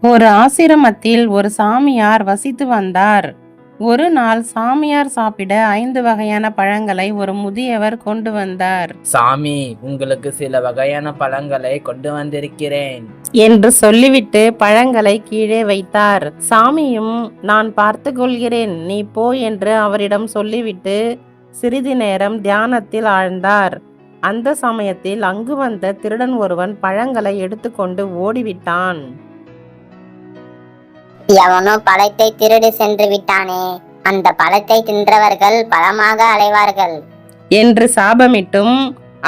ஒரு ஆசிரமத்தில் ஒரு சாமியார் வசித்து வந்தார். ஒரு நாள் சாமியார் சாப்பிட 5 வகையான பழங்களை ஒரு முதியவர் கொண்டு வந்தார். சாமி, உங்களுக்கு சில வகையான பழங்களை கொண்டு வந்திருக்கிறேன் என்று சொல்லிவிட்டு பழங்களை கீழே வைத்தார். சாமியும், நான் பார்த்து கொள்கிறேன், நீ போ என்று அவரிடம் சொல்லிவிட்டு சிறிது நேரம் தியானத்தில் ஆழ்ந்தார். அந்த சமயத்தில் அங்கு வந்த திருடன் ஒருவன் பழங்களை எடுத்துக்கொண்டு ஓடிவிட்டான். எவனோ பழத்தை திருடி சென்று விட்டானே, அந்த பழத்தை தின்றவர்கள் பழமாக அலைவார்கள் என்று சாபமிட்டும்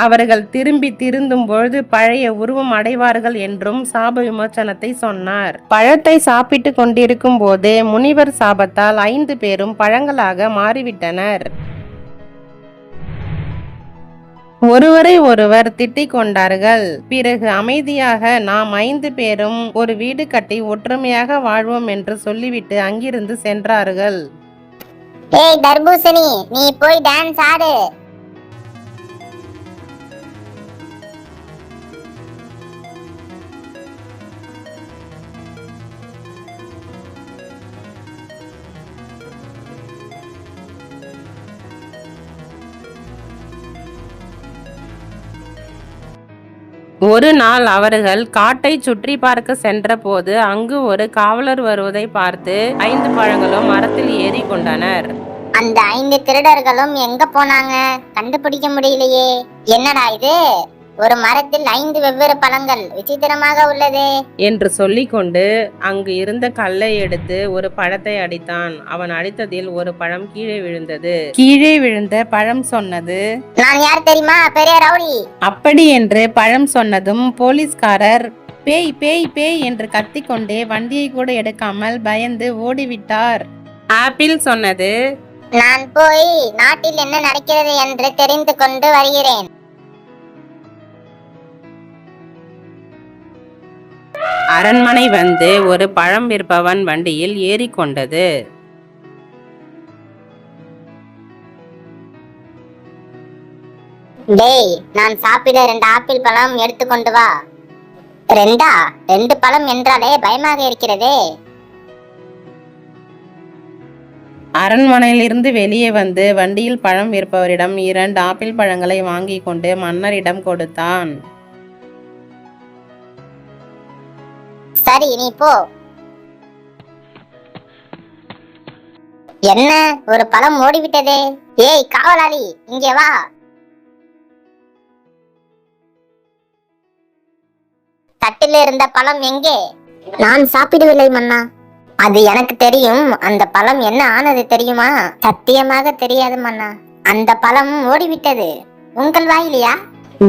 அவர்கள் திருந்தும் பொழுது பழைய உருவம் அடைவார்கள் என்றும் சாப விமோசனத்தை சொன்னார். பழத்தை சாப்பிட்டு கொண்டிருக்கும் போதே முனிவர் சாபத்தால் 5 பேரும் பழங்களாக மாறிவிட்டனர். ஒருவரை ஒருவர் திட்டிக் கொண்டார்கள். பிறகு அமைதியாக நாம் 5 பேரும் ஒரு வீடு கட்டி ஒற்றுமையாக வாழ்வோம் என்று சொல்லிவிட்டு அங்கிருந்து சென்றார்கள். ஏய் தர்பூசணி, நீ போய் டான்ஸ் ஆடு. ஒரு நாள் அவர்கள் காட்டை சுற்றி பார்க்க சென்ற போது அங்கு ஒரு காவலர் வருவதை பார்த்து 5 பழங்களும் மரத்தில் ஏறி கொண்டனர். அந்த 5 திருடர்களும் எங்க போனாங்க? கண்டுபிடிக்க முடியலையே. என்னடா இது, ஒரு மரத்தில் 5 வெவ்வேறு பழங்கள், விசித்திரமாக உள்ளதே என்று சொல்லிக்கொண்டு அங்கு இருந்த கல்லை எடுத்து ஒரு பழத்தை அடித்தான். அவன் அடித்ததில் ஒரு பழம் கீழே விழுந்தது. கீழே விழுந்த பழம் சொன்னது, நான் யார் தெரியுமா? பெரிய ரவுடி. அப்படி என்று பழம் சொன்னதும் போலீஸ்காரர் பேய் பேய் பேய் என்று கத்திக்கொண்டே வண்டியை கூட எடுக்காமல் பயந்து ஓடிவிட்டார். ஆப்பிள் சொன்னது, நான் போய் நாட்டில் என்ன நடக்கிறது என்று தெரிந்து கொண்டு வருகிறேன். அரண்மனை வந்து ஒரு பழம் விற்பவன் வண்டியில் ஏறிக்கொண்டது. டேய், நான் சாப்பிட 2 ஆப்பிள் பழம் எடுத்துக்கொண்டு வா. 2 பழம் என்றாலே பயமாக இருக்கிறதே. அரண்மனையிலிருந்து வெளியே வந்து வண்டியில் பழம் விற்பவரிடம் 2 ஆப்பிள் பழங்களை வாங்கி கொண்டு மன்னரிடம் கொடுத்தான். சரி, நீ போ. என்ன, ஒரு பழம் ஓடிவிட்டதே. ஏய் காவலாளி, இங்கே வா. தட்டில் இருந்த பழம் எங்கே? நான் சாப்பிடவில்லை மன்னா. அது எனக்கு தெரியும். அந்த பழம் என்ன ஆனது தெரியுமா? சத்தியமாக தெரியாது மன்னா. அந்த பழம் ஓடிவிட்டது. உங்கள் வாயிலையா?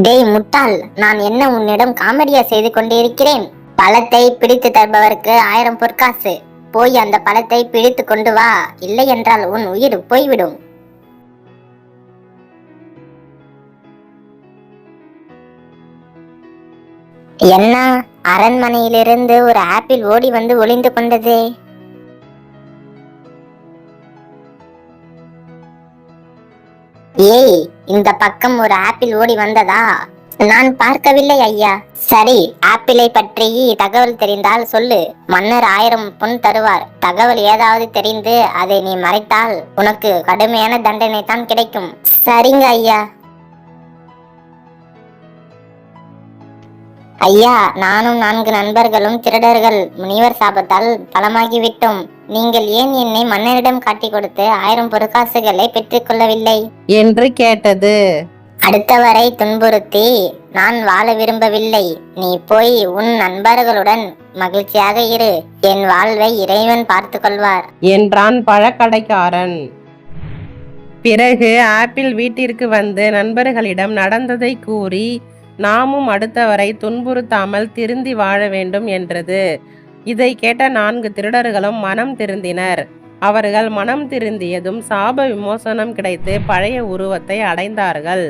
டேய் முட்டாள், நான் என்ன உன்னிடம் காமெடியா செய்து கொண்டிருக்கிறேன்? பழத்தை பிடித்து தருபவருக்கு 1000 பொற்காசு. போய் அந்த பழத்தை பிடித்து கொண்டு வா, இல்லை என்றால் உன் உயிர் போய்விடும். என்ன, அரண்மனையிலிருந்து ஒரு ஆப்பிள் ஓடி வந்து ஒளிந்து கொண்டதே. ஏய், இந்த பக்கம் ஒரு ஆப்பிள் ஓடி வந்ததா? நான் பார்க்கவில்லை ஐயா. சரி, ஆப்பிளை பற்றி தகவல் தெரிந்தால் சொல்லு. மன்னர் 1000 பொன் தருவார். தகவல் ஏதாவது தெரிந்து அதை நீ மறைத்தால் உனக்கு கடுமையான தண்டனை தான் கிடைக்கும். சரிங்க ஐயா. ஐயா, நானும் 4 நண்பர்களும் திருடர்கள் முனிவர் சாபத்தால் பலமாகிவிட்டோம். நீங்கள் ஏன் என்னை மன்னரிடம் காட்டி கொடுத்து 1000 பொற்காசுகளை பெற்றுக் கொள்ளவில்லை என்று கேட்டது. அடுத்தவரை துன்புறுத்தி நான் வாழ விரும்பவில்லை. நீ போய் உன் நண்பர்களுடன் மகிழ்ச்சியாக இரு. என் வாழ்வை இறைவன் பார்த்து கொள்வார் என்றான் பழக்கடைக்காரன். பிறகு ஆப்பிள் வீட்டிற்கு வந்து நண்பர்களிடம் நடந்ததை கூறி நாமும் அடுத்தவரை துன்புறுத்தாமல் திருந்தி வாழ வேண்டும் என்றது. இதை கேட்ட 4 திருடர்களும் மனம் திருந்தினர். அவர்கள் மனம் திருந்தியதும் சாப விமோசனம் கிடைத்து பழைய உருவத்தை அடைந்தார்கள்.